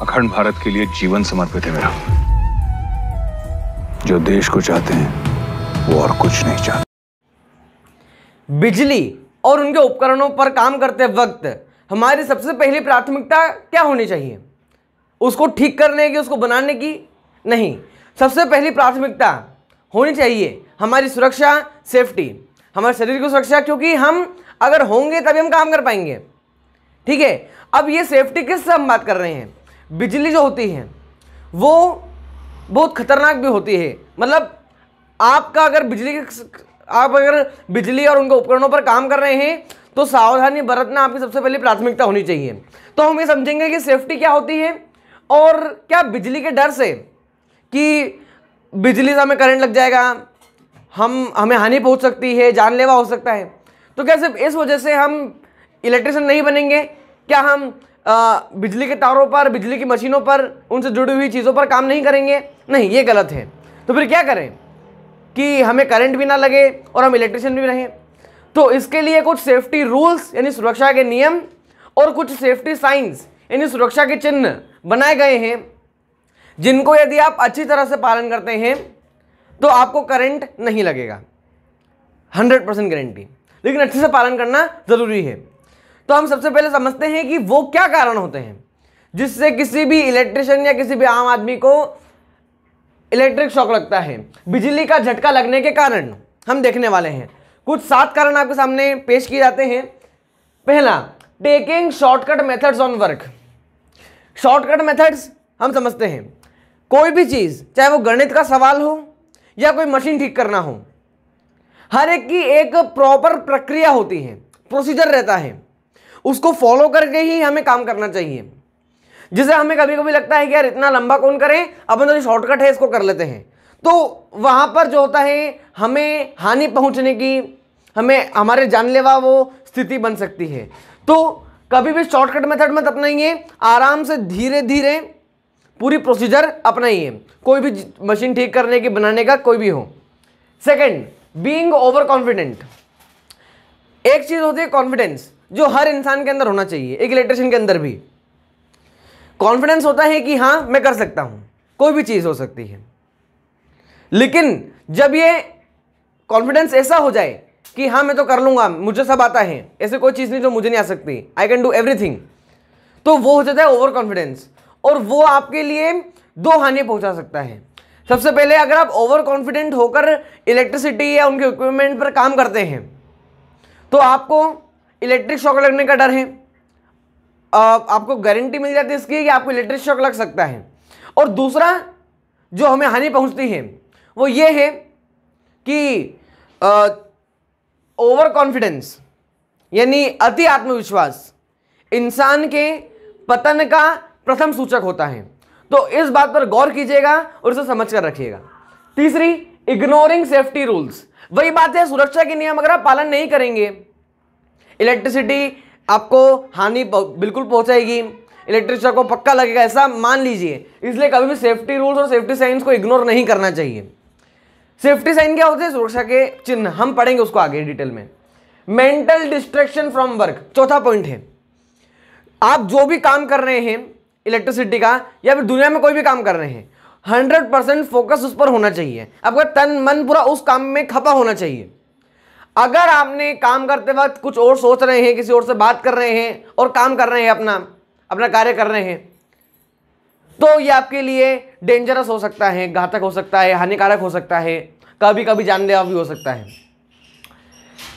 अखंड भारत के लिए जीवन समर्पित है मेरा। जो देश को चाहते हैं वो और कुछ नहीं चाहते। बिजली और उनके उपकरणों पर काम करते वक्त हमारी सबसे पहली प्राथमिकता क्या होनी चाहिए? उसको ठीक करने की, उसको बनाने की नहीं। सबसे पहली प्राथमिकता होनी चाहिए हमारी सुरक्षा, सेफ्टी, हमारे शरीर की सुरक्षा, क्योंकि हम अगर होंगे तभी हम काम कर पाएंगे। ठीक है, अब ये सेफ्टी किससे हम बात कर रहे हैं? बिजली जो होती है वो बहुत खतरनाक भी होती है। मतलब आप अगर बिजली और उनके उपकरणों पर काम कर रहे हैं तो सावधानी बरतना आपकी सबसे पहली प्राथमिकता होनी चाहिए। तो हम ये समझेंगे कि सेफ्टी क्या होती है और क्या बिजली के डर से कि बिजली से हमें करंट लग जाएगा, हमें हानि पहुंच सकती है, जानलेवा हो सकता है, तो क्या सिर्फ इस वजह से हम इलेक्ट्रिशियन नहीं बनेंगे? क्या हम बिजली के तारों पर, बिजली की मशीनों पर, उनसे जुड़ी हुई चीज़ों पर काम नहीं करेंगे? नहीं, ये गलत है। तो फिर क्या करें कि हमें करंट भी ना लगे और हम इलेक्ट्रिशियन भी रहें? तो इसके लिए कुछ सेफ्टी रूल्स यानी सुरक्षा के नियम और कुछ सेफ्टी साइंस यानी सुरक्षा के चिन्ह बनाए गए हैं, जिनको यदि आप अच्छी तरह से पालन करते हैं तो आपको करंट नहीं लगेगा, 100% गारंटी। लेकिन अच्छे से पालन करना जरूरी है। तो हम सबसे पहले समझते हैं कि वो क्या कारण होते हैं जिससे किसी भी इलेक्ट्रिशियन या किसी भी आम आदमी को इलेक्ट्रिक शॉक लगता है। बिजली का झटका लगने के कारण हम देखने वाले हैं। कुछ 7 कारण आपके सामने पेश किए जाते हैं। पहला, taking shortcut methods on work. Shortcut methods हम समझते हैं, कोई भी चीज, चाहे वो गणित का सवाल हो या कोई मशीन ठीक करना हो, हर एक की एक प्रॉपर प्रक्रिया होती है, प्रोसीजर रहता है, उसको फॉलो करके ही हमें काम करना चाहिए। जिसे हमें कभी कभी लगता है कि यार इतना लंबा कौन करे, अपन तो शॉर्टकट है इसको कर लेते हैं, तो वहां पर जो होता है हमें हानि पहुंचने की, हमें हमारे जानलेवा वो स्थिति बन सकती है। तो कभी भी शॉर्टकट मेथड मत अपनाइए, आराम से धीरे धीरे पूरी प्रोसीजर अपनाइए, कोई भी मशीन ठीक करने की, बनाने का, कोई भी हो। Second, being over confident. एक चीज होती है कॉन्फिडेंस, जो हर इंसान के अंदर होना चाहिए, एक इलेक्ट्रिशियन के अंदर भी कॉन्फिडेंस होता है कि हाँ मैं कर सकता हूं, कोई भी चीज हो सकती है। लेकिन जब ये कॉन्फिडेंस ऐसा हो जाए कि हाँ मैं तो कर लूंगा, मुझे सब आता है, ऐसे कोई चीज नहीं जो मुझे नहीं आ सकती, आई कैन डू एवरीथिंग, तो वो हो जाता है ओवर कॉन्फिडेंस, और वो आपके लिए 2 हानि पहुंचा सकता है। सबसे पहले, अगर आप ओवर कॉन्फिडेंट होकर इलेक्ट्रिसिटी या उनके इक्विपमेंट पर काम करते हैं तो आपको इलेक्ट्रिक शॉक लगने का डर है, आपको गारंटी मिल जाती है इसकी कि आपको इलेक्ट्रिक शॉक लग सकता है। और दूसरा जो हमें हानि पहुंचती है वो ये है कि ओवर कॉन्फिडेंस यानी अति आत्मविश्वास इंसान के पतन का प्रथम सूचक होता है। तो इस बात पर गौर कीजिएगा और इसे समझ कर रखिएगा। तीसरी, इग्नोरिंग सेफ्टी रूल्स। वही बात है, सुरक्षा के नियम अगर आप पालन नहीं करेंगे, इलेक्ट्रिसिटी आपको हानि बिल्कुल पहुंचाएगी, इलेक्ट्रिक शॉक को पक्का लगेगा, ऐसा मान लीजिए। इसलिए कभी भी सेफ्टी रूल्स और सेफ्टी साइंस को इग्नोर नहीं करना चाहिए। सेफ्टी साइन क्या होते हैं? सुरक्षा के चिन्ह, हम पढ़ेंगे उसको आगे डिटेल में। मेंटल डिस्ट्रैक्शन फ्रॉम वर्क, चौथा पॉइंट है। आप जो भी काम कर रहे हैं इलेक्ट्रिसिटी का या फिर दुनिया में कोई भी काम कर रहे हैं, 100% फोकस उस पर होना चाहिए। आपका तन मन पूरा उस काम में खपा होना चाहिए। अगर आपने काम करते वक्त कुछ और सोच रहे हैं, किसी और से बात कर रहे हैं और काम कर रहे हैं, अपना कार्य कर रहे हैं, तो ये आपके लिए डेंजरस हो सकता है, घातक हो सकता है, हानिकारक हो सकता है, कभी कभी जानलेवा भी हो सकता है।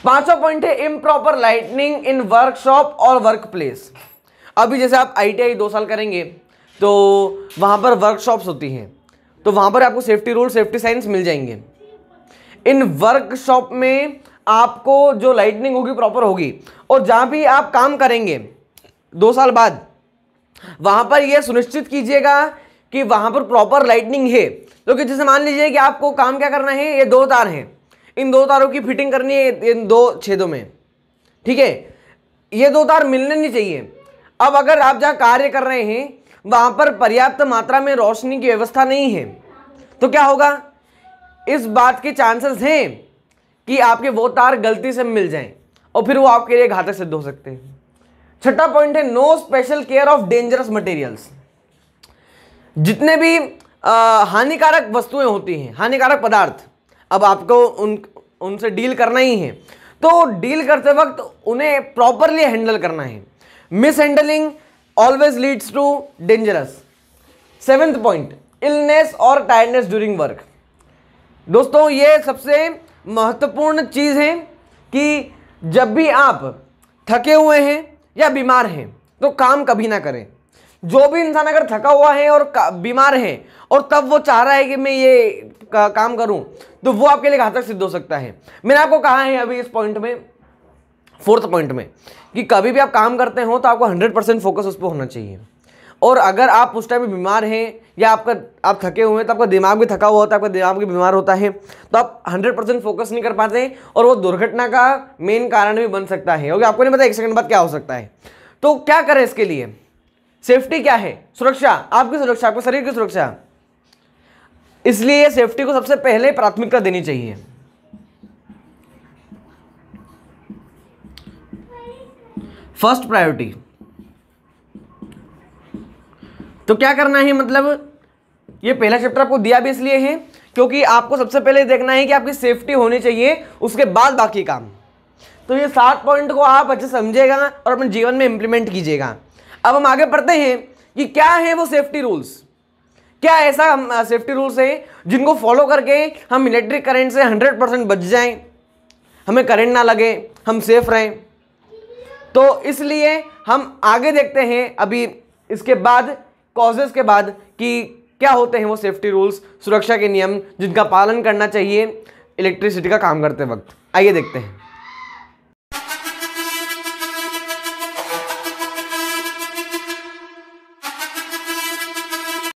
5वां पॉइंट है इम्प्रॉपर लाइटनिंग इन वर्कशॉप और वर्क प्लेस। अभी जैसे आप ITI 2 साल करेंगे तो वहां पर वर्कशॉप्स होती हैं, तो वहां पर आपको सेफ्टी रूल, सेफ्टी साइंस मिल जाएंगे। इन वर्कशॉप में आपको जो लाइटनिंग होगी प्रॉपर होगी, और जहां भी आप काम करेंगे 2 साल बाद, वहां पर यह सुनिश्चित कीजिएगा कि वहां पर प्रॉपर लाइटनिंग है। क्योंकि जैसे मान लीजिए कि आपको काम क्या करना है, ये 2 तार हैं, इन 2 तारों की फिटिंग करनी है इन 2 छेदों में, ठीक है, ये 2 तार मिलने नहीं चाहिए। अब अगर आप जहां कार्य कर रहे हैं वहां पर पर्याप्त मात्रा में रोशनी की व्यवस्था नहीं है, तो क्या होगा? इस बात के चांसेस हैं कि आपके वो तार गलती से मिल जाएं और फिर वो आपके लिए घातक सिद्ध हो सकते हैं। 6वां पॉइंट है no special care of dangerous materials. जितने भी हानिकारक वस्तुएं होती हैं, हानिकारक पदार्थ, अब आपको उनसे डील करना ही है, तो डील करते वक्त उन्हें प्रॉपरली हैंडल करना है। Mishandling always leads to dangerous. 7th point, illness और टायर्डनेस ड्यूरिंग वर्क। दोस्तों ये सबसे महत्वपूर्ण चीज है कि जब भी आप थके हुए हैं या बीमार हैं तो काम कभी ना करें। जो भी इंसान अगर थका हुआ है और बीमार है और तब वो चाह रहा है कि मैं ये काम करूं, तो वो आपके लिए घातक सिद्ध हो सकता है। मैंने आपको कहा है अभी इस पॉइंट में, 4th पॉइंट में, कि कभी भी आप काम करते हो तो आपको 100% फोकस उस पर होना चाहिए। और अगर आप उस टाइम में बीमार हैं या आप थके हुए हैं तो आपका दिमाग भी थका हुआ होता है, आपका दिमाग भी बीमार होता है, तो आप 100% फोकस नहीं कर पाते और वो दुर्घटना का मेन कारण भी बन सकता है, क्योंकि आपको नहीं पता 1 सेकंड बाद क्या हो सकता है। तो क्या करें इसके लिए? सेफ्टी क्या है? सुरक्षा, आपकी सुरक्षा, आपके शरीर की सुरक्षा। इसलिए सेफ्टी को सबसे पहले प्राथमिकता देनी चाहिए। First priority. तो क्या करना है, मतलब ये पहला चैप्टर आपको दिया भी इसलिए है क्योंकि आपको सबसे पहले देखना है कि आपकी सेफ्टी होनी चाहिए, उसके बाद बाकी काम। तो ये 7 पॉइंट को आप अच्छे समझिएगा और अपने जीवन में इंप्लीमेंट कीजिएगा। अब हम आगे पढ़ते हैं कि क्या है वो सेफ्टी रूल्स। क्या ऐसा सेफ्टी रूल्स है जिनको फॉलो करके हम इलेक्ट्रिक करंट से 100% बच जाएं, हमें करंट ना लगे, हम सेफ रहें। तो इसलिए हम आगे देखते हैं अभी इसके बाद, कॉजेस के बाद, कि क्या होते हैं वो सेफ्टी रूल्स, सुरक्षा के नियम जिनका पालन करना चाहिए इलेक्ट्रिसिटी का काम करते वक्त। आइए देखते हैं।